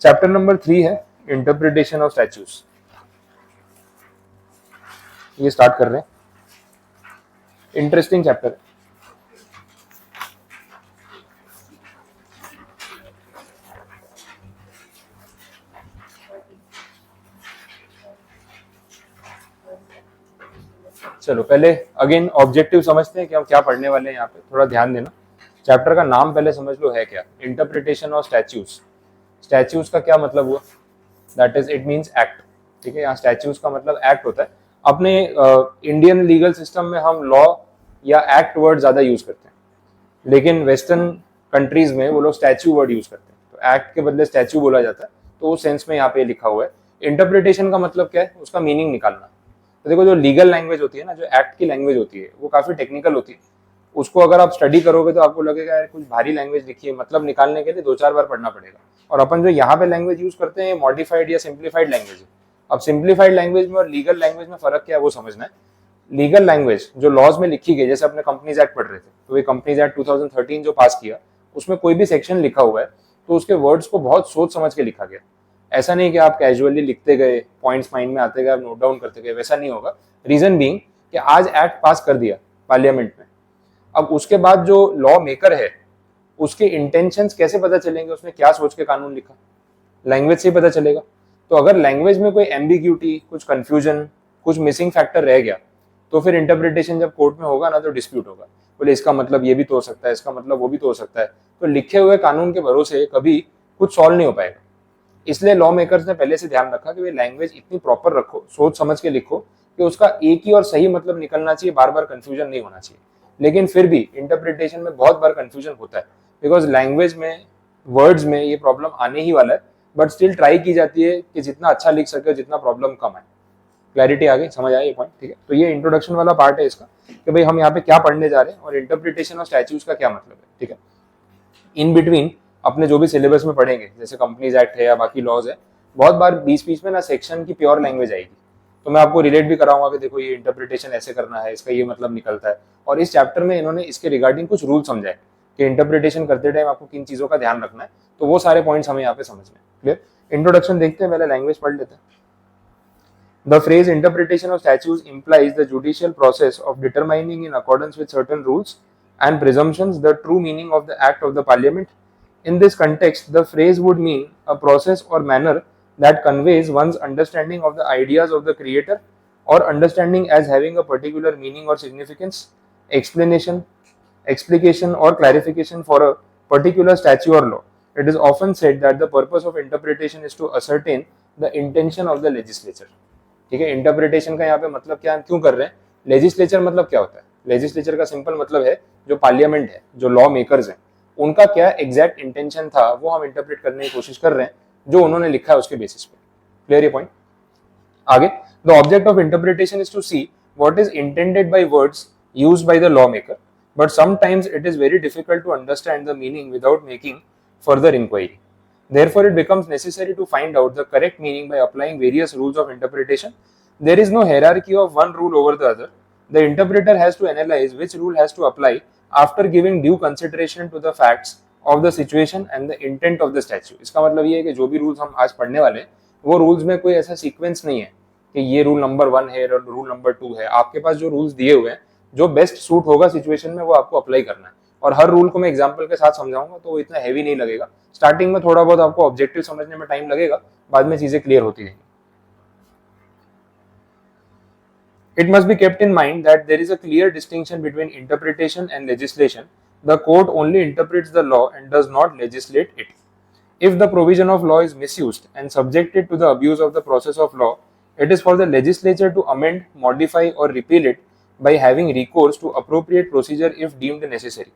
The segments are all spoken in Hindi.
चैप्टर नंबर 3 है इंटरप्रिटेशन ऑफ स्टैच्यूज। ये स्टार्ट कर रहे हैं, इंटरेस्टिंग चैप्टर। चलो पहले अगेन ऑब्जेक्टिव समझते हैं कि हम क्या पढ़ने वाले हैं। यहाँ पे थोड़ा ध्यान देना, चैप्टर का नाम पहले समझ लो है क्या, इंटरप्रिटेशन ऑफ स्टैच्यूज। स्टैच्यूज का क्या मतलब हुआ, that is it means act. ठीक है, यहाँ स्टैच्यूज का मतलब एक्ट होता है। अपने इंडियन लीगल सिस्टम में हम लॉ या एक्ट वर्ड ज्यादा यूज करते हैं, लेकिन वेस्टर्न कंट्रीज में वो लोग स्टैच्यू वर्ड यूज करते हैं, तो एक्ट के बदले स्टैच्यू बोला जाता है। तो उस सेंस में यहाँ पे लिखा हुआ है। इंटरप्रिटेशन का मतलब क्या है, उसका मीनिंग निकालना। तो देखो, जो लीगल लैंग्वेज होती है ना, जो एक्ट की लैंग्वेज होती है, वो काफी टेक्निकल होती है। उसको अगर आप स्टडी करोगे तो आपको लगेगा यार कुछ भारी लैंग्वेज लिखी है, मतलब निकालने के लिए 2-4 बार पढ़ना पड़ेगा। और अपन जो यहाँ पे लैंग्वेज यूज करते हैं मॉडिफाइड या सिंप्लीफाइड लैंग्वेज है। अब सिंप्लीफाइड लैंग्वेज में और लीगल लैंग्वेज में फर्क क्या है वो समझना है। लीगल लैंग्वेज जो लॉज में लिखी गई, जैसे अपने कंपनीज एक्ट पढ़ रहे थे, तो ये कंपनीज एक्ट 2013 जो पास किया, उसमें कोई भी सेक्शन लिखा हुआ है तो उसके वर्ड्स को बहुत सोच समझ के लिखा गया। ऐसा नहीं कि आप कैजुअली लिखते गए, पॉइंट्स माइंड में आते गए, आप नोट डाउन करते गए, वैसा नहीं होगा। रीजन बीइंग कि आज एक्ट पास कर दिया पार्लियामेंट में, अब उसके बाद जो लॉ मेकर है उसके इंटेंशंस कैसे पता चलेंगे, उसने क्या सोच के कानून लिखा, लैंग्वेज से ही पता चलेगा। तो अगर लैंग्वेज में कोई एम्बिग्यूटी, कुछ कंफ्यूजन, कुछ मिसिंग फैक्टर रह गया, तो फिर इंटरप्रिटेशन जब कोर्ट में होगा ना, तो डिस्प्यूट होगा। बोले इसका मतलब ये भी तो हो सकता है, इसका मतलब वो भी तो हो सकता है। तो लिखे हुए कानून के भरोसे कभी कुछ सॉल्व नहीं हो पाएगा। इसलिए लॉ मेकर्स ने पहले से ध्यान रखा कि वे लैंग्वेज इतनी प्रॉपर रखो, सोच समझ के लिखो कि उसका एक ही और सही मतलब निकलना चाहिए, बार बार कंफ्यूजन नहीं होना चाहिए। लेकिन फिर भी इंटरप्रिटेशन में बहुत बार कंफ्यूजन होता है, बिकॉज लैंग्वेज में, वर्ड्स में ये प्रॉब्लम आने ही वाला है। बट स्टिल ट्राई की जाती है कि जितना अच्छा लिख सके, जितना प्रॉब्लम कम है। क्लैरिटी आ गई, समझ आया ये पॉइंट? ठीक है, तो ये इंट्रोडक्शन वाला पार्ट है इसका, कि भाई हम यहाँ पे क्या पढ़ने जा रहे हैं और इंटरप्रिटेशन ऑफ स्टैच्यूज का क्या मतलब है। ठीक है, इन बिटवीन अपने जो भी सिलेबस में पढ़ेंगे, जैसे कंपनीज एक्ट है या बाकी लॉज है, बहुत बार बीच बीच में ना सेक्शन की प्योर लैंग्वेज आएगी, तो मैं आपको रिलेट भी कराऊंगा कि देखो ये इंटरप्रिटेशन ऐसे करना है, इसका ये मतलब निकलता है। और इस चैप्टर में इन्होंने इसके रिगार्डिंग कुछ रूल समझाए कि इंटरप्रिटेशन करते टाइम आपको किन चीजों का ध्यान रखना है, तो वो सारे पॉइंट्स हमें यहाँ पे समझने हैं। क्लियर? इंट्रोडक्शन देखते हैं, पहले लैंग्वेज पढ़ लेते हैं। The phrase interpretation of statutes implies the judicial process of determining in accordance with certain rules and presumptions the true meaning of the act of the parliament. In this context, the phrase would mean a process or manner that conveys one's understanding of the ideas of the creator or understanding as having a particular meaning or significance, explanation, explication or clarification for a particular statute or law. It is often said that the purpose of interpretation is to ascertain the intention of the legislature. ठीक है, इंटरप्रिटेशन का यहाँ पे मतलब क्या, क्यों कर रहे हैं? लेजिस्लेचर मतलब क्या होता है? लेजिस्लेचर का सिंपल मतलब है जो पार्लियामेंट है, जो लॉ मेकर्स हैं, उनका क्या एग्जैक्ट इंटेंशन था, वो हम इंटरप्रेट करने की कोशिश कर रहे हैं, जो उन्होंने लिखा है उसके बेसिस पे। क्लियर ये पॉइंट? आगे, the object of interpretation is to see what is intended by words used by the law maker, but sometimes it is very difficult to understand the meaning without making further inquiry. Therefore, it becomes necessary to find out the correct meaning by applying various rules of interpretation. There is no hierarchy of one rule over the other. The interpreter has to analyze which rule has to apply after giving due consideration to the facts of the situation and the intent of the statute. इसका मतलब ये है कि जो भी रूल्स हम आज पढ़ने वाले हैं, वो रूल्स में कोई ऐसा सीक्वेंस नहीं है कि ये रूल नंबर 1 है और रूल नंबर 2 है। आपके पास जो रूल्स दिए हुए हैं, जो बेस्ट सूट होगा सिचुएशन में, वो आपको अप्लाई करना है। और हर रूल को मैं एग्जांपल के साथ समझाऊंगा, तो वो इतना हैवी नहीं लगेगा। स्टार्टिंग में थोड़ा बहुत आपको ऑब्जेक्टिव समझने में टाइम लगेगा, बाद में चीजें क्लियर होती रहेंगी। It must be kept in mind that there is a clear distinction between interpretation and legislation. The court only interprets the law and does not legislate it. If the provision of law is misused and subjected to the abuse of the process of law, it is for the legislature to amend, modify, or repeal it by having recourse to appropriate procedure if deemed necessary.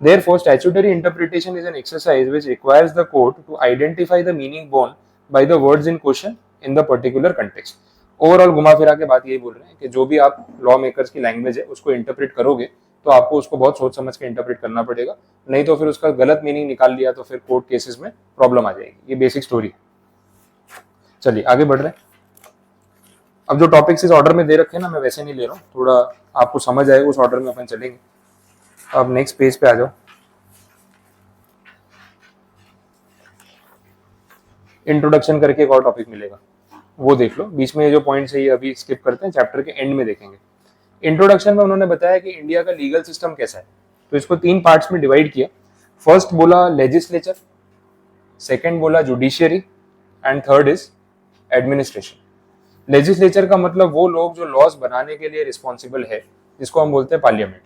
Therefore, statutory interpretation is an exercise which requires the court to identify the meaning borne by the words in question in the particular context. Overall घुमा फिरा के बात यही बोल रहे हैं कि जो भी आप लॉ मेकर्स की लैंग्वेज है उसको इंटरप्रेट करोगे, तो आपको उसको बहुत सोच समझ के इंटरप्रेट करना पड़ेगा, नहीं तो फिर उसका गलत मीनिंग निकाल लिया तो फिर कोर्ट केसेस में प्रॉब्लम आ जाएगी। ये बेसिक स्टोरी है। चलिए आगे बढ़ रहे हैं। अब जो टॉपिक्स इस ऑर्डर में दे रखे हैं ना, मैं वैसे नहीं ले रहा हूँ, थोड़ा आपको समझ आएगा उस ऑर्डर में अपन चलेंगे। अब नेक्स्ट पेज पे आ जाओ। इंट्रोडक्शन करके एक और टॉपिक मिलेगा, वो देख लो। बीच में ये जो पॉइंट्स है ये अभी स्किप करते हैं, चैप्टर के एंड में देखेंगे। इंट्रोडक्शन में उन्होंने बताया कि इंडिया का लीगल सिस्टम कैसा है, तो इसको 3 पार्ट्स में डिवाइड किया। फर्स्ट बोला लेजिस्लेचर, सेकंड बोला judiciary and third is administration. Legislature का मतलब वो लोग जो लॉज बनाने के लिए रिस्पॉन्सिबल है, जिसको हम बोलते हैं पार्लियामेंट,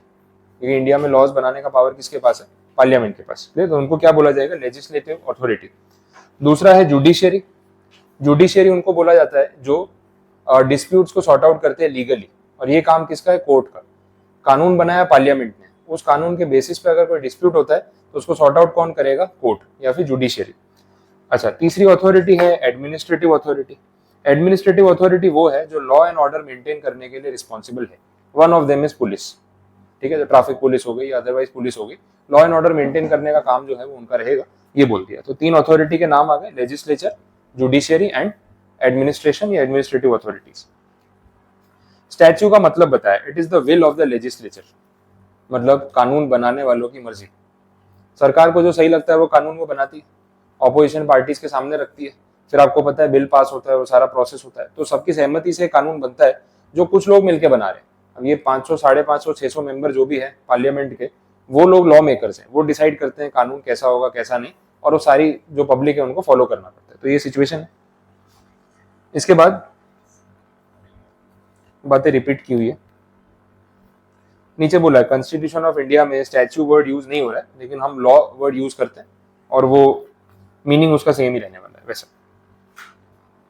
क्योंकि इंडिया में लॉज बनाने का पावर किसके पास है, पार्लियामेंट के पास, तो उनको क्या बोला जाएगा, लेजिस्लेटिव अथॉरिटी। दूसरा है जुडिशियरी, जुडिशियरी उनको बोला जाता है जो डिस्प्यूट्स को सॉर्ट आउट करते हैं लीगली, और ये काम किसका है, कोर्ट का। कानून बनाया पार्लियामेंट ने, उस कानून के बेसिस पे अगर कोई डिस्प्यूट होता है तो उसको सॉर्ट आउट कौन करेगा, कोर्ट या फिर जुडिशियरी। अच्छा, तीसरी अथॉरिटी है एडमिनिस्ट्रेटिव अथॉरिटी। एडमिनिस्ट्रेटिव अथॉरिटी वो है जो लॉ एंड ऑर्डर मेंटेन करने के लिए रिस्पॉन्सिबल है। One of them is police, ठीक है, जो ट्रैफिक पुलिस हो गई या अदरवाइज पुलिस हो गई, लॉ एंड ऑर्डर मेंटेन करने का काम जो है वो उनका रहेगा, ये बोल दिया। तो 3 अथॉरिटी के नाम आ गए, लेजिस्लेचर, जुडिशियरी एंड एडमिनिस्ट्रेशन या एडमिनिस्ट्रेटिव अथॉरिटीज। स्टैच्यू का मतलब बताया, it is the will of the legislature, मतलब कानून बनाने वालों की मर्जी। सरकार को जो सही लगता है वो कानून को बनाती है, ऑपोजिशन पार्टीज के सामने रखती है, फिर आपको पता है बिल पास होता है, वो सारा प्रोसेस होता है, तो सबकी सहमति से कानून बनता है जो कुछ लोग मिलकर बना रहे हैं। अब ये 500, 550, 600 मेंबर जो भी है पार्लियामेंट के, वो लोग लॉ मेकर्स हैं, वो डिसाइड करते हैं कानून कैसा होगा कैसा नहीं, और वो सारी जो पब्लिक है उनको फॉलो करना पड़ता है। तो ये सिचुएशन है। इसके बाद बातें रिपीट की हुई है, नीचे बोला है कॉन्स्टिट्यूशन ऑफ इंडिया में स्टैच्यू वर्ड यूज नहीं हो रहा है, लेकिन हम लॉ वर्ड यूज करते हैं और वो मीनिंग उसका सेम ही रहने वाला है। वैसा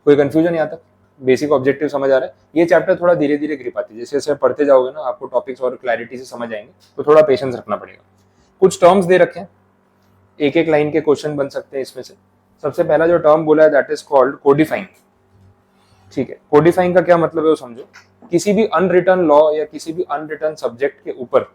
कोई कंफ्यूजन यहाँ तक, बेसिक ऑब्जेक्टिव समझ आ रहा है। ये चैप्टर थोड़ा धीरे धीरे ग्रिप आती है, जैसे जैसे पढ़ते जाओगे ना आपको टॉपिक्स और क्लैरिटी से समझ आएंगे, तो थोड़ा पेशेंस रखना पड़ेगा। कुछ टर्म्स दे रखे हैं, एक एक लाइन के क्वेश्चन बन सकते हैं इसमें से। सबसे पहला जो टर्म बोला है दैट इज कॉल्ड कोडिफाइंग, ठीक है। कोडिफाइंग का क्या मतलब है वो समझो। किसी भी अनरिटन लॉ या किसी भी अनरिटन सब्जेक्ट के ऊपर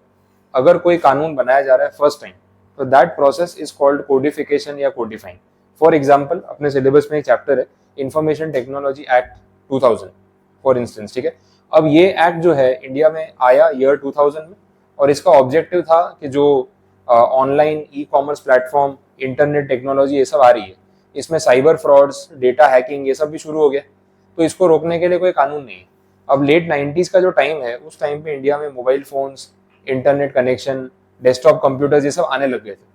अगर कोई कानून बनाया जा रहा है फर्स्ट टाइम, तो that process is called codification या कोडिफाइंग। फॉर एग्जांपल अपने सिलेबस में एक चैप्टर है information technology act 2000 for instance, ठीक है। अब ये एक्ट जो है इंडिया में आया ईयर 2000 में, और इसका ऑब्जेक्टिव था कि जो online e commerce platform, internet technology ये सब आ रही है, इसमें साइबर फ्रॉड्स, डेटा हैकिंग ये सब भी शुरू हो गया, तो इसको रोकने के लिए कोई कानून नहीं है। अब लेट 90s का जो टाइम है, उस टाइम पे इंडिया में mobile phones, internet connection, desktop computers ये सब आने लग गए थे।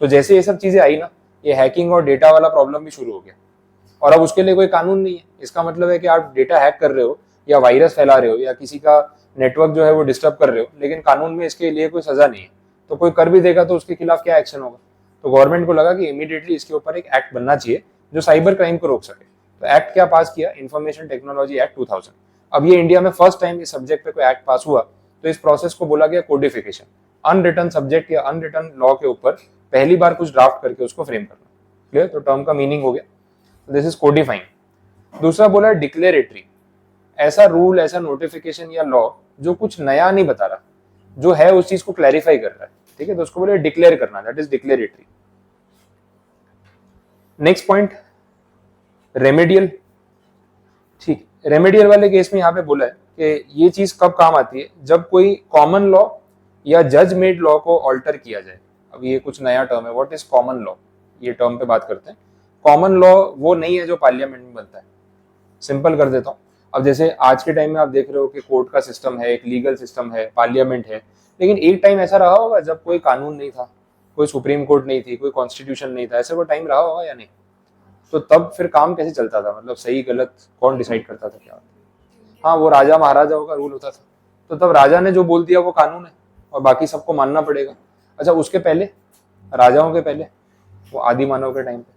तो जैसे ये सब चीजें आई ना, ये हैकिंग और डेटा वाला प्रॉब्लम भी शुरू हो गया, और अब उसके लिए कोई कानून नहीं है। इसका मतलब है कि आप डेटा हैक कर रहे हो या वायरस फैला रहे हो या किसी का नेटवर्क जो है वो डिस्टर्ब कर रहे हो, लेकिन कानून में इसके लिए कोई सजा नहीं है, तो कोई कर भी देगा तो उसके खिलाफ क्या एक्शन होगा। तो गवर्नमेंट को लगा कि इमीडिएटली इसके ऊपर एक एक्ट बनना चाहिए जो साइबर क्राइम को रोक सके। तो एक्ट क्या पास किया, इंफॉर्मेशन टेक्नोलॉजी एक्ट 2000। अब ये इंडिया में फर्स्ट टाइम इस सब्जेक्ट पे कोई एक्ट पास हुआ, तो इस प्रोसेस को बोला गया कोडिफिकेशन। अनरिटन सब्जेक्ट या अनरिटन लॉ के ऊपर पहली बार कुछ ड्राफ्ट करके उसको फ्रेम करना। क्लियर, तो टर्म का मीनिंग हो गया, दिस इज कोडिफाइंग। दूसरा बोला डिक्लेरेटरी, ऐसा रूल, ऐसा नोटिफिकेशन या लॉ जो कुछ नया नहीं बता रहा, जो है उस चीज को क्लैरिफाई कर रहा है, ठीक है, तो उसको बोले डिक्लेयर करना, that is declaratory. Next point remedial, ठीक। रेमेडियल वाले केस में यहाँ पे बोला है कि ये चीज कब काम आती है, जब कोई कॉमन लॉ या जज मेड लॉ को ऑल्टर किया जाए। अब ये कुछ नया टर्म है, व्हाट इज कॉमन लॉ, ये टर्म पे बात करते हैं। कॉमन लॉ वो नहीं है जो पार्लियामेंट में बनता है। सिंपल कर देता हूँ, अब जैसे आज के टाइम में आप देख रहे हो कि कोर्ट का सिस्टम है, एक लीगल सिस्टम है, पार्लियामेंट है, लेकिन एक टाइम ऐसा रहा होगा जब कोई कानून नहीं था, कोई सुप्रीम कोर्ट नहीं थी, कोई कॉन्स्टिट्यूशन नहीं था, ऐसा कोई टाइम रहा होगा या नहीं? तो तब फिर काम कैसे चलता था, मतलब सही गलत कौन डिसाइड करता था, क्या? हाँ, वो राजा महाराजाओं का रूल होता था, तो तब राजा ने जो बोल दिया वो कानून है और बाकी सबको मानना पड़ेगा। अच्छा, उसके पहले, राजाओं के पहले, वो आदि मानव के टाइम पे,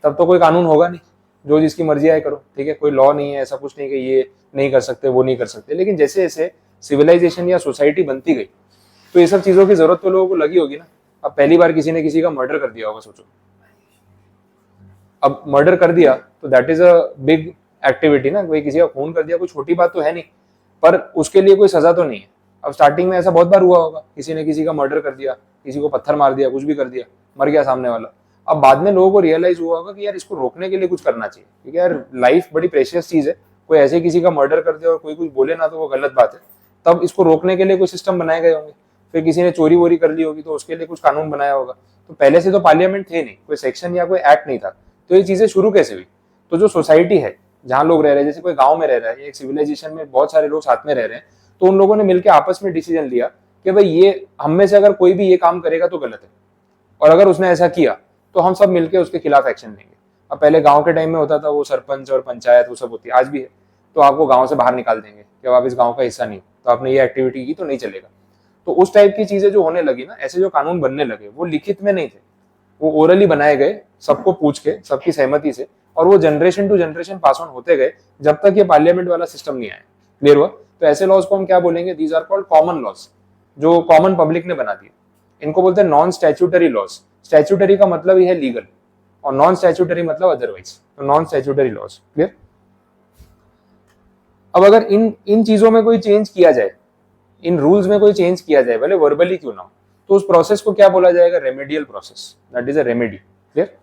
तब तो कोई कानून होगा नहीं, जो जिसकी मर्जी आए करो, ठीक है, कोई लॉ नहीं है, ऐसा कुछ नहीं कि ये नहीं कर सकते वो नहीं कर सकते। लेकिन जैसे जैसे सिविलाइजेशन या सोसाइटी बनती गई, तो ये सब चीजों की जरूरत तो लोगों को लगी होगी ना। अब पहली बार किसी ने किसी का मर्डर कर दिया होगा, सोचो, अब मर्डर कर दिया तो that is a big activity ना, कोई किसी का खून कर दिया, कोई छोटी बात तो है नहीं, पर उसके लिए कोई सजा तो नहीं है। अब स्टार्टिंग में ऐसा बहुत बार हुआ होगा, किसी ने किसी का मर्डर कर दिया, किसी को पत्थर मार दिया, कुछ भी कर दिया, मर गया सामने वाला। अब बाद में लोगों को रियलाइज हुआ होगा कि यार इसको रोकने के लिए कुछ करना चाहिए, क्योंकि यार लाइफ बड़ी प्रेशियस चीज है, कोई ऐसे किसी का मर्डर कर दे और कोई कुछ बोले ना तो वो गलत बात है। तब इसको रोकने के लिए कोई सिस्टम बनाए गए होंगे, फिर किसी ने चोरी वोरी कर ली होगी तो उसके लिए कुछ कानून बनाया होगा। तो पहले से तो पार्लियामेंट थे नहीं, कोई सेक्शन या कोई एक्ट नहीं था, तो ये चीजें शुरू कैसे हुई? तो जो सोसाइटी है जहाँ लोग रह रहे हैं, जैसे कोई गांव में रह रहा है, एक सिविलाइजेशन में बहुत सारे लोग साथ में रह रहे हैं, तो उन लोगों ने मिलकर आपस में डिसीजन लिया कि भाई ये हम में से अगर कोई भी ये काम करेगा तो गलत है, और अगर उसने ऐसा किया तो हम सब मिलकर उसके खिलाफ एक्शन लेंगे। अब पहले गांव के टाइम में होता था वो सरपंच और पंचायत वो सब होती है, आज भी है, तो आपको गांव से बाहर निकाल देंगे कि अब आप इस गांव का हिस्सा नहीं, तो आपने ये एक्टिविटी की तो नहीं चलेगा। तो उस टाइप की चीजें जो होने लगी ना, ऐसे जो कानून बनने लगे वो लिखित में नहीं थे, वो ओरली बनाए गए, सबको पूछ के, सबकी सहमति से, और वो generation to generation pass on होते गए जब तक ये पार्लियामेंट वाला सिस्टम नहीं आया। क्लियर हुआ? तो ऐसे लॉज को हम क्या बोलेंगे? These are called common laws, जो कॉमन पब्लिक ने बना दिए। इनको बोलते हैं नॉन स्टैट्यूटरी लॉज। स्टैट्यूटरी का मतलब ही है लीगल, और नॉन स्टैट्यूटरी मतलब अदरवाइज, तो नॉन स्टैट्यूटरी लॉज। क्लियर? अब अगर इन चीजों में कोई चेंज किया जाए, इन रूल्स में कोई चेंज किया जाए, भले वर्बली क्यों ना हो, तो उस प्रोसेस को क्या बोला जाएगा? Remedial process, that is a remedy. Clear?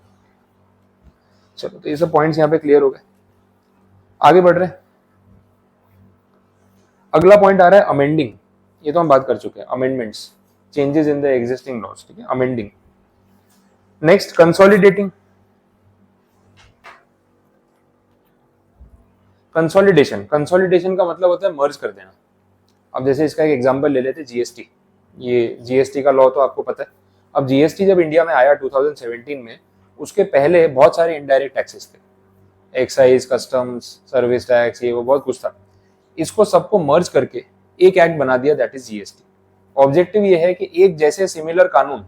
चलो, तो ये सब पॉइंट्स यहाँ पे क्लियर हो गए। आगे बढ़ रहे हैं। अगला पॉइंट आ रहा है अमेंडिंग। ये तो हम बात कर चुके हैं, amendments, changes in the existing laws. ठीक है, amending. Next, consolidating. Consolidation, consolidation का मतलब होता है मर्ज कर देना। अब जैसे इसका एक एग्जांपल ले लेते, जीएसटी। ये जीएसटी का लॉ तो आपको पता है। अब जीएसटी जब इंडिया में आया 2017 में, उसके पहले बहुत सारे इनडायरेक्ट टैक्सेस थे, एक्साइज, कस्टम्स, सर्विस टैक्स, ये वो बहुत कुछ था। इसको सबको मर्ज करके एक एक्ट बना दिया, दैट इज जीएसटी। ऑब्जेक्टिव ये है कि एक जैसे सिमिलर कानून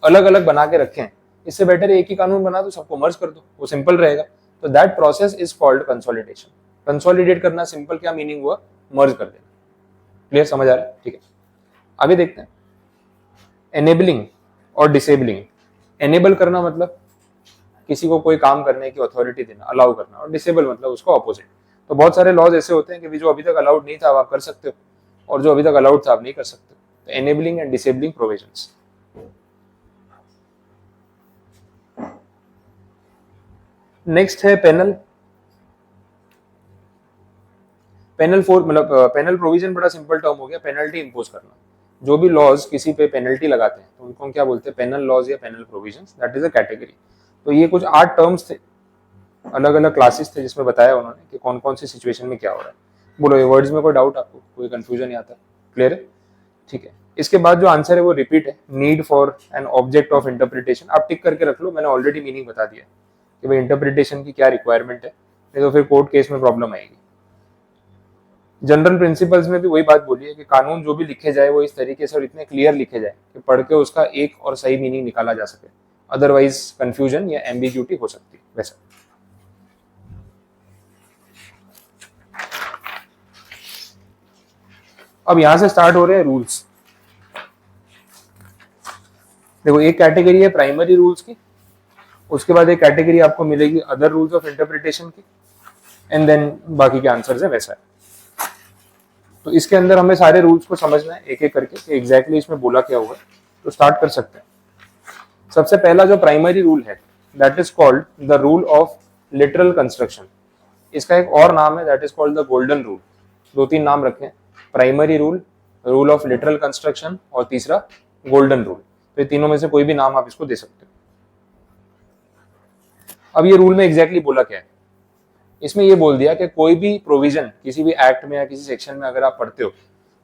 अलग अलग बना के रखें, इससे बेटर एक ही कानून बना दो, सबको मर्ज कर दो, वो सिंपल रहेगा। तो that process is called consolidation. Consolidate करना सिंपल क्या मीनिंग हुआ? मर्ज कर देना। क्लियर? समझ आ रहा है? ठीक है, आगे देखते हैं। एनेबलिंग और डिसेबलिंग। एनेबल करना मतलब किसी को कोई काम करने की अथॉरिटी देना, अलाउ करना, और डिसेबल मतलब उसको ऑपोजिट। तो बहुत सारे लॉज ऐसे होते हैं कि जो अभी तक अलाउड नहीं था आप कर सकते हो, और जो अभी तक अलाउड था आप नहीं कर सकते। तो enabling and disabling provisions. Next है पेनल। पेनल फोर मतलब पेनल प्रोविजन बड़ा सिंपल टर्म हो गया, पेनल्टी इंपोज करना। जो भी लॉज किसी पे पेनल्टी लगाते हैं तो उनको हम क्या बोलते हैं? पेनल लॉज या penal provisions, that is a category. तो ये कुछ 8 टर्म्स थे, अलग अलग क्लासेस थे, जिसमें बताया उन्होंने कि कौन कौन सी सिचुएशन में क्या हो रहा है। बोलो, ये वर्ड्स में कोई डाउट आपको, कोई कंफ्यूजन नहीं आता? क्लियर है? ठीक है, इसके बाद जो आंसर है वो रिपीट है। Need for an object of interpretation, आप टिक करके रख लो, मैंने ऑलरेडी मीनिंग बता दिया कि भाई इंटरप्रिटेशन की क्या रिक्वायरमेंट है, नहीं तो फिर कोर्ट केस में प्रॉब्लम आएगी। जनरल प्रिंसिपल्स में भी वही बात बोली है कि कानून जो भी लिखे जाए वो इस तरीके से और इतने क्लियर लिखे जाए कि पढ़ के उसका एक और सही मीनिंग निकाला जा सके, अदरवाइज कंफ्यूजन या एम्बिग्यूटी हो सकती है। वैसा अब यहां से स्टार्ट हो रहे हैं रूल्स। देखो, एक कैटेगरी है प्राइमरी रूल्स की, उसके बाद एक कैटेगरी आपको मिलेगी अदर रूल्स ऑफ इंटरप्रिटेशन की, एंड देन बाकी के आंसर्स है। वैसा है, तो इसके अंदर हमें सारे रूल्स को समझना है एक एक करके कि एग्जैक्टली इसमें बोला क्या हुआ है। तो स्टार्ट कर सकते हैं। सबसे पहला जो प्राइमरी रूल है, that is called the rule of literal construction. इसका एक और नाम है, that is called the golden rule. 2-3 नाम रखे हैं, primary rule, rule of literal construction, और तीसरा गोल्डन रूल। तो ये तीनों में से कोई भी नाम आप इसको दे सकते हो। अब ये रूल में एग्जैक्टली बोला क्या है? इसमें ये बोल दिया कि कोई भी प्रोविजन किसी भी एक्ट में या किसी सेक्शन में अगर आप पढ़ते हो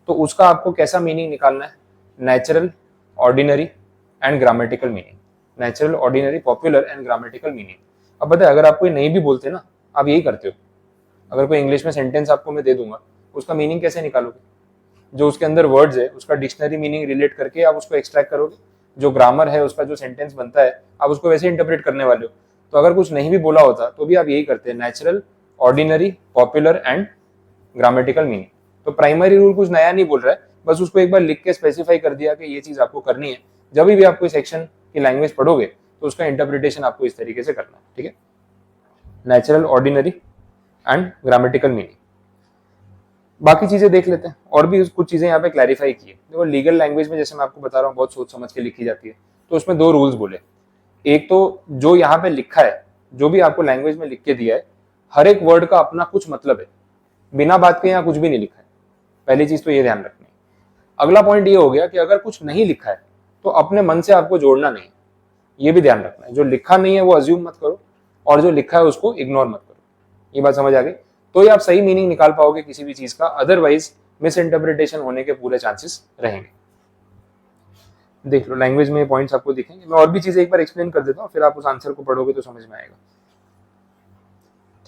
तो उसका आपको कैसा मीनिंग निकालना है? Natural, ordinary and grammatical meaning. Natural, ordinary, popular and grammatical meaning. अब बताए, अगर आप कोई नहीं भी बोलते ना, आप यही करते हो। अगर कोई इंग्लिश में सेंटेंस आपको मैं दे दूंगा, उसका मीनिंग कैसे निकालोगे? जो उसके अंदर वर्ड्स है उसका डिक्शनरी मीनिंग रिलेट करके आप उसको एक्सट्रैक्ट करोगे। जो ग्रामर है उसका जो सेंटेंस बनता है आप उसको वैसे इंटरप्रेट करने वाले हो। तो अगर कुछ नहीं भी बोला होता तो भी आप यही करते हैं, natural, ordinary, popular and grammatical meaning. तो प्राइमरी रूल कुछ नया नहीं बोल रहा है, बस उसको एक बार लिख के स्पेसिफाई कर दिया कि ये चीज आपको करनी है। जब भी आप कोई सेक्शन की लैंग्वेज पढ़ोगे तो उसका इंटरप्रिटेशन आपको इस तरीके से करना है। ठीक है, natural, ordinary and grammatical meaning. बाकी चीजें देख लेते हैं, और भी कुछ चीजें यहाँ पे क्लैरिफाई की है। देखो, लीगल लैंग्वेज में जैसे मैं आपको बता रहा हूँ बहुत सोच समझ के लिखी जाती है, तो उसमें 2 रूल्स बोले। एक तो जो यहाँ पे लिखा है, जो भी आपको लैंग्वेज में लिख के दिया है, हर एक वर्ड का अपना कुछ मतलब है, बिना बात के यहाँ कुछ भी नहीं लिखा है। पहली चीज तो ये ध्यान रखनी है। अगला पॉइंट ये हो गया कि अगर कुछ नहीं लिखा है तो अपने मन से आपको जोड़ना नहीं, ये भी ध्यान रखना है। जो लिखा नहीं है वो अज्यूम मत करो, और जो लिखा है उसको इग्नोर मत करो। ये बात समझ आ गई? तो ही आप सही मीनिंग निकाल पाओगे किसी भी चीज का, अदरवाइज मिस इंटरप्रिटेशन होने के पूरे चांसेस रहेंगे। देख लो लैंग्वेज में पॉइंट्स आपको दिखेंगे। मैं और भी चीजें एक बार एक्सप्लेन कर देता हूँ, फिर आप उस आंसर को पढ़ोगे तो समझ में आएगा।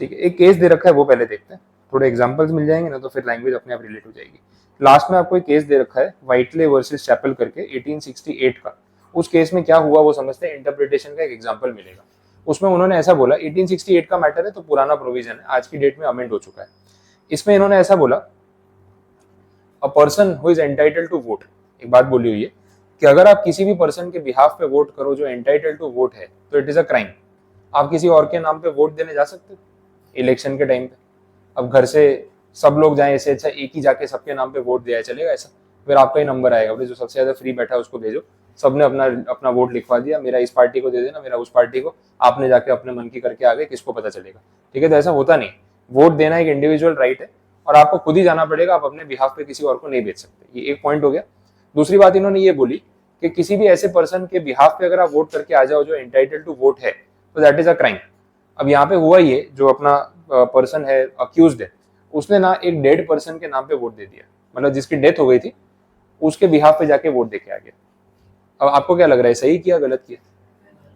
ठीक है, एक केस दे रखा है वो पहले देखते हैं, थोड़े एग्जांपल्स मिल जाएंगे ना तो फिर लैंग्वेज अपने आप रिलेट हो जाएगी। लास्ट में आपको एक केस दे रखा है व्हाइटले वर्सेस चैपल करके 1868 का। उस केस में क्या हुआ वो समझते हैं, इंटरप्रिटेशन का एक एग्जांपल मिलेगा। उसमें उन्होंने ऐसा बोला, 1868 का मैटर है तो पुराना प्रोविजन है, आज की डेट में अमेंड हो चुका है। इसमें इन्होंने ऐसा बोला, a person who is entitled to vote, एक बात बोली हुई है कि अगर आप किसी भी पर्सन के बिहाफ पे वोट करो जो एंटाइटल्ड टू वोट है तो इट इज अ क्राइम। आप किसी और के नाम पे वोट देने जा सकते हो इलेक्शन के टाइम पे? अब घर से सब लोग जाएं, इससे अच्छा एक ही जाके सबके नाम पे वोट दिया, चलेगा ऐसा? फिर आपका ही नंबर आएगा, बोले जो सबसे ज्यादा फ्री बैठा है उसको भेजो, सबने अपना अपना वोट लिखवा दिया, मेरा इस पार्टी को दे देना, मेरा उस पार्टी को, आपने जाके अपने मन की करके आ गए, किसको पता चलेगा? ठीक है, तो ऐसा होता नहीं। वोट देना एक इंडिविजुअल राइट है और आपको खुद ही जाना पड़ेगा, आप अपने बिहाफ पे किसी और को नहीं भेज सकते। ये एक पॉइंट हो गया। दूसरी बात इन्होंने ये बोली कि किसी भी ऐसे पर्सन के बिहाफ पे अगर आप वोट करके आ जाओ जो एंटाइटल्ड टू वोट है तो दैट इज अ क्राइम। अब यहाँ पे हुआ ये, जो अपना पर्सन है अक्यूज्ड है, उसने ना एक डेड पर्सन के नाम पे वोट दे दिया, मतलब जिसकी डेथ हो गई थी उसके बिहाफ पे जाके वोट देके आ गया। अब आपको क्या लग रहा है, सही किया गलत किया?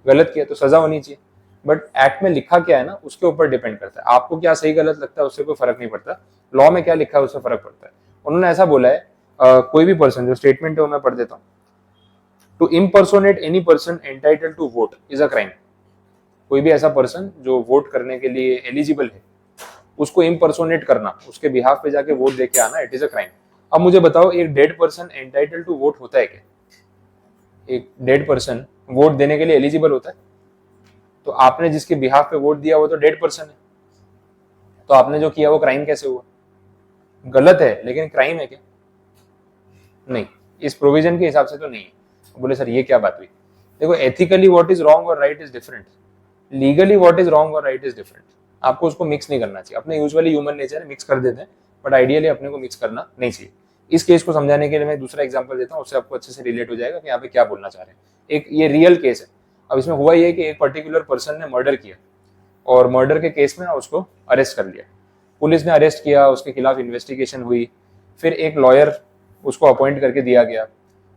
गलत किया, तो सजा होनी चाहिए। बट एक्ट में लिखा क्या है ना उसके ऊपर डिपेंड करता है। आपको क्या सही गलत लगता है उससे कोई फर्क नहीं पड़ता, लॉ में क्या लिखा है उससे फर्क पड़ता है। उन्होंने ऐसा बोला है, कोई भी पर्सन, जो स्टेटमेंट है वो मैं पढ़ देता हूँ, to impersonate any person entitled to vote is a crime. कोई भी ऐसा पर्सन जो वोट करने के लिए एलिजिबल है उसको इम्पर्सोनेट करना, उसके बिहाफ पे जाके वोट देके आना, इट इज अ क्राइम। अब मुझे बताओ, एक dead person entitled to vote होता है क्या? एक डेड पर्सन वोट देने के लिए एलिजिबल होता है? तो आपने जिसके बिहाफ पे वोट दिया वो तो डेड पर्सन है, तो आपने जो किया वो क्राइम कैसे हुआ? गलत है लेकिन क्राइम है क्या? नहीं, इस प्रोविजन के हिसाब से तो नहीं है। बोले सर ये क्या बात हुई? देखो, एथिकली व्हाट इज रॉन्ग और right is different, legally what is wrong और राइट इज डिफरेंट। आपको उसको मिक्स नहीं करना चाहिए। अपने यूजुअली ह्यूमन नेचर है मिक्स कर देते हैं, बट आइडियली अपने को मिक्स करना नहीं चाहिए। इस केस को समझाने के लिए मैं दूसरा एग्जांपल देता हूँ, उससे आपको अच्छे से रिलेट हो जाएगा कि यहाँ पे क्या बोलना चाह रहे हैं। एक ये रियल केस है। अब इसमें हुआ ये कि एक पर्टिकुलर पर्सन ने मर्डर किया और मर्डर के केस में ना उसको अरेस्ट कर लिया। पुलिस ने अरेस्ट किया, उसके खिलाफ इन्वेस्टिगेशन हुई, फिर एक लॉयर उसको अपॉइंट करके दिया गया।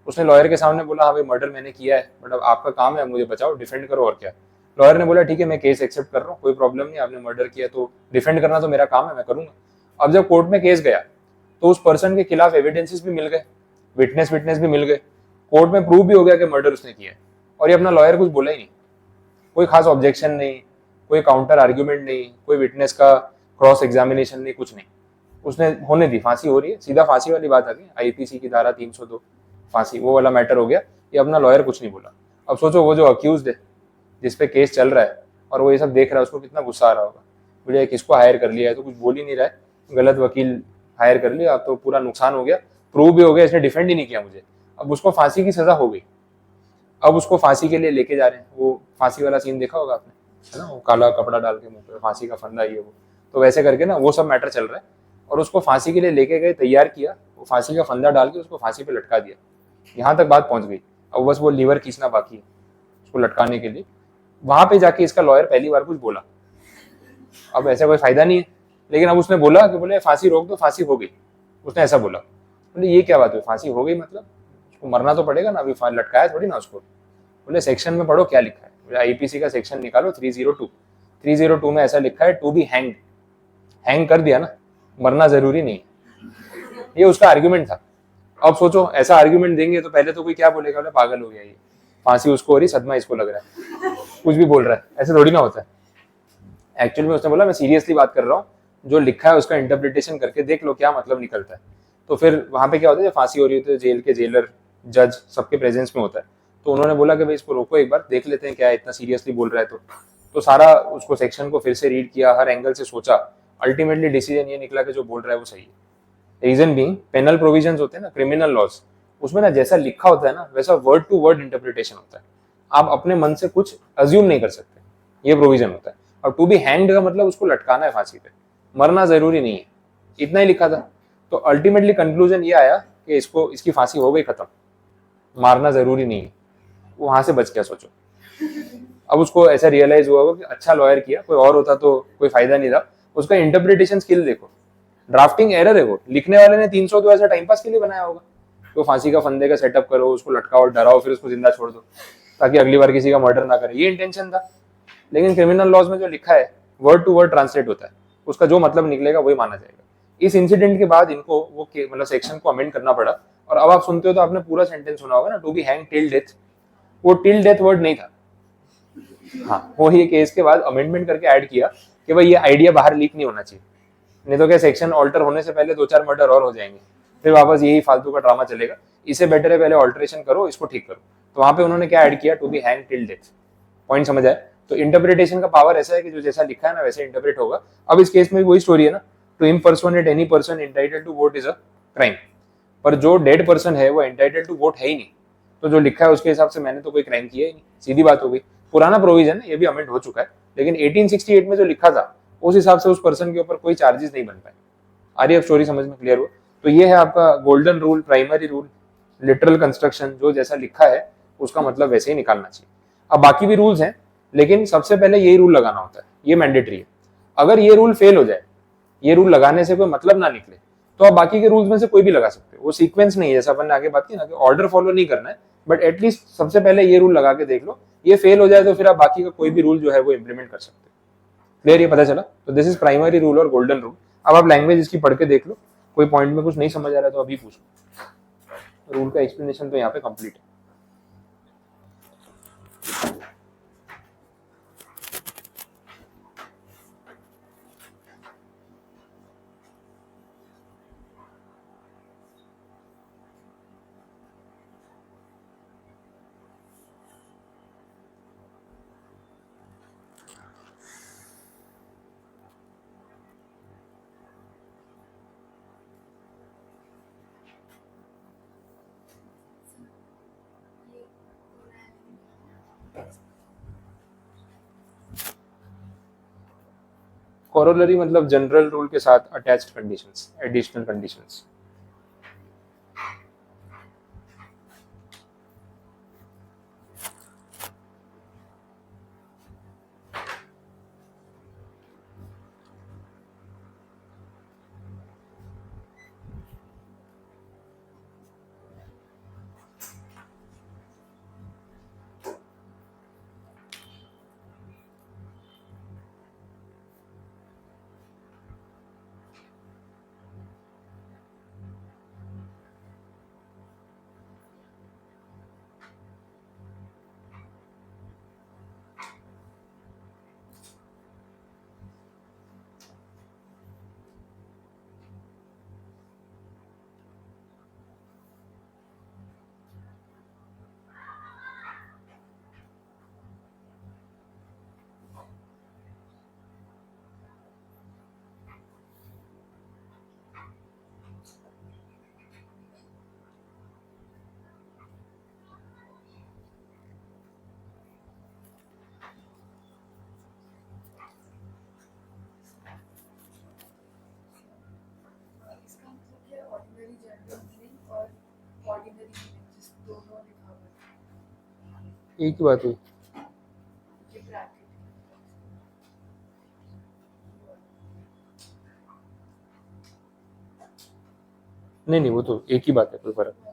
उसने लॉयर के सामने बोला, हाँ भाई मर्डर मैंने किया है, बट अब आपका काम है मुझे बचाओ, डिफेंड करो और क्या। लॉयर ने बोला ठीक है मैं केस एक्सेप्ट कर रहा हूँ, कोई प्रॉब्लम नहीं, आपने मर्डर किया तो डिफेंड करना तो मेरा काम है, मैं करूंगा। अब जब कोर्ट में केस गया तो उस पर्सन के खिलाफ एविडेंसेस भी मिल गए, विटनेस भी मिल गए, कोर्ट में प्रूव भी हो गया कि मर्डर उसने किया है, और ये अपना लॉयर कुछ बोला ही नहीं। कोई खास ऑब्जेक्शन नहीं, कोई काउंटर आर्ग्यूमेंट नहीं, कोई विटनेस का क्रॉस एग्जामिनेशन नहीं, कुछ नहीं। उसने होने दी, फांसी हो रही है, सीधा फांसी वाली बात आ गई, आईपीसी की धारा 302 फांसी, वो वाला मैटर हो गया। ये अपना लॉयर कुछ नहीं बोला। अब सोचो वो जो अक्यूज्ड है जिसपे केस चल रहा है और वो ये सब देख रहा है, उसको कितना गुस्सा आ रहा होगा। बोले किसको हायर कर लिया है, तो कुछ बोल ही नहीं रहा है, गलत वकील हायर कर लिया, अब तो पूरा नुकसान हो गया, प्रूव भी हो गया, इसने डिफेंड ही नहीं किया मुझे। अब उसको फांसी की सजा हो गई। अब उसको फांसी के लिए लेके जा रहे हैं, वो फांसी वाला सीन देखा होगा आपने, है ना, वो काला कपड़ा डाल के मुंह पे फांसी का फंदा, ये वो, तो वैसे करके ना वो सब मैटर चल रहा है। और उसको फांसी के लिए लेके गए, तैयार किया, वो फांसी का फंदा डाल के उसको फांसी पे लटका दिया। यहाँ तक बात पहुंच गई। अब बस वो लीवर खींचना बाकी है उसको लटकाने के लिए। वहां पे जाके इसका लॉयर पहली बार कुछ बोला, अब ऐसा कोई फायदा नहीं है, लेकिन अब उसने बोला कि बोले फांसी रोक दो, फांसी हो गई। उसने ऐसा बोला, बोले ये क्या बात हुई, फांसी हो गई मतलब उसको मरना तो पड़ेगा ना, अभी लटकाया थोड़ी ना उसको। बोले सेक्शन में पढ़ो क्या लिखा है। बोले आईपीसी का सेक्शन निकालो 302 में ऐसा लिखा है, टू बी हैंग्ड। हैंग कर दिया ना, मरना जरूरी नहीं है। ये उसका आर्ग्यूमेंट था। अब सोचो ऐसा आर्ग्यूमेंट देंगे तो पहले तो कोई क्या बोलेगा, बोले पागल हो गया ये, फांसी उसको हो रही, सदमा इसको लग रहा है, कुछ भी बोल रहा है, ऐसे थोड़ी ना होता है। एक्चुअल में उसने बोला मैं सीरियसली बात कर रहा हूँ, जो लिखा है उसका इंटरप्रिटेशन करके देख लो क्या मतलब निकलता है। तो फिर वहां पे क्या होता है, जब फांसी हो रही होती है, जेल के जेलर, जज सबके प्रेजेंस में होता है, तो उन्होंने बोला कि भाई इसको रोको, एक बार देख लेते हैं क्या इतना सीरियसली बोल रहा है। तो सारा उसको सेक्शन को फिर से रीड किया, हर एंगल से सोचा, अल्टीमेटली डिसीजन ये निकला कि जो बोल रहा है वो सही है। रीजन बीइंग, पेनल प्रोविजंस होते हैं ना, क्रिमिनल लॉज, उसमें ना जैसा लिखा होता है ना वैसा वर्ड टू वर्ड इंटरप्रिटेशन होता है। आप अपने मन से कुछ अज्यूम नहीं कर सकते, ये प्रोविजन होता है। और टू बी हैंग्ड का मतलब उसको लटकाना है फांसी पे, मरना जरूरी नहीं है, इतना ही लिखा था। तो अल्टीमेटली कंक्लूजन ये आया कि इसको, इसकी फांसी हो गई खत्म, मारना जरूरी नहीं है। वो वहां से बच गया, सोचो। अब उसको ऐसा रियलाइज हुआ कि अच्छा लॉयर किया, कोई और होता तो कोई फायदा नहीं था, उसका इंटरप्रिटेशन स्किल देखो, ड्राफ्टिंग एरर है वो, लिखने वाले ने 300 तो ऐसा टाइम पास के लिए बनाया होगा, तो फांसी का फंदे का सेटअप करो, उसको लटकाओ, डराओ, फिर उसको जिंदा छोड़ दो ताकि अगली बार किसी का मर्डर ना करे, ये इंटेंशन था। लेकिन क्रिमिनल लॉज में जो लिखा है वर्ड टू वर्ड ट्रांसलेट होता है, उसका जो मतलब निकलेगा वही माना जाएगा। इस इंसिडेंट के बाद इनको वो मतलब सेक्शन को अमेंड करना पड़ा, और अब आप सुनते हो तो आपने पूरा सेंटेंस सुना होगा ना, to be hang till death, वो टिल डेथ वर्ड नहीं था। हाँ, वो ये केस के बाद अमेंडमेंट करके ऐड किया कि भाई ये आइडिया बाहर लीक नहीं होना चाहिए, नहीं तो क्या सेक्शन ऑल्टर होने से पहले 2-4 मर्डर और हो जाएंगे, फिर वापस यही फालतू का ड्रामा चलेगा, इससे बेटर है पहले ऑल्टरेशन करो, इसको ठीक करो। तो वहां पे उन्होंने क्या ऐड किया, to be hang till death. Point समझ आए? तो इंटरप्रिटेशन का पावर ऐसा है कि जो जैसा लिखा है ना वैसे इंटरप्रेट होगा। अब इस केस में भी वही स्टोरी है ना, to impersonate any person entitled to vote is a crime, पर जो डेड पर्सन है वो एंटाइटल्ड टू वोट है ही नहीं, तो जो लिखा है उसके हिसाब से मैंने तो कोई क्राइम किया ही नहीं, सीधी बात हो गई। पुराना प्रोविजन है, ये भी अमेंड हो चुका है, लेकिन 1868 में जो लिखा था उस हिसाब से उस पर्सन के ऊपर कोई चार्जेस नहीं बन पाए। आ रही है स्टोरी समझ में? क्लियर हुआ? तो ये है आपका golden rule, primary rule, literal construction, जो जैसा लिखा है उसका मतलब वैसे ही निकालना चाहिए। अब बाकी भी रूल्स हैं, लेकिन सबसे पहले यही रूल लगाना होता है, ये मैंडेटरी है। अगर ये रूल फेल हो जाए, ये रूल लगाने से कोई मतलब ना निकले, तो आप बाकी के रूल्स में से कोई भी लगा सकते हो, वो सीक्वेंस नहीं है, जैसा अपन ने आगे बात की ना कि ऑर्डर फॉलो नहीं करना है, बट एटलीस्ट सबसे पहले ये रूल लगा के देख लो, ये फेल हो जाए तो फिर आप बाकी का कोई भी रूल जो है वो इंप्लीमेंट कर सकते हो। क्लियर? ये पता चला? तो दिस इज प्राइमरी रूल और गोल्डन रूल। अब आप लैंग्वेज इसकी पढ़ के देख लो, कोई पॉइंट में कुछ नहीं समझ आ रहा है तो अभी पूछो। रूल का एक्सप्लेनेशन तो यहाँ पे कंप्लीट है। कोरोलरी मतलब जनरल रूल के साथ अटैच्ड कंडीशंस, एडिशनल कंडीशंस। एक ही बात हुई। नहीं नहीं, वो तो एक ही बात है, कोई फर्क नहीं।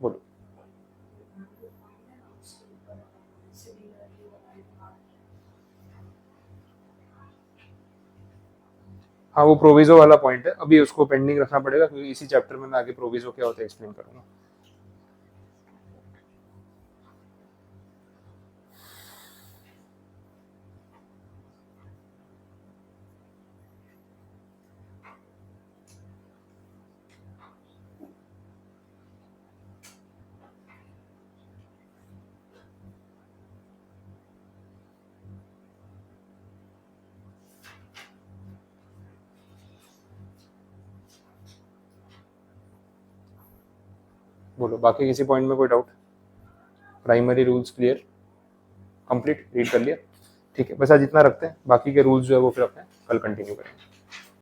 बोलो। हाँ, वो प्रोविजो वाला पॉइंट है, अभी उसको पेंडिंग रखना पड़ेगा क्योंकि इसी चैप्टर में मैं आगे प्रोविजो क्या होता है एक्सप्लेन करूंगा। बोलो बाकी किसी पॉइंट में कोई doubt? Primary rules clear, complete, read कर लिया? ठीक है, बस आज इतना रखते हैं, बाकी के रूल्स जो है वो फिर अपने कल कंटिन्यू करेंगे।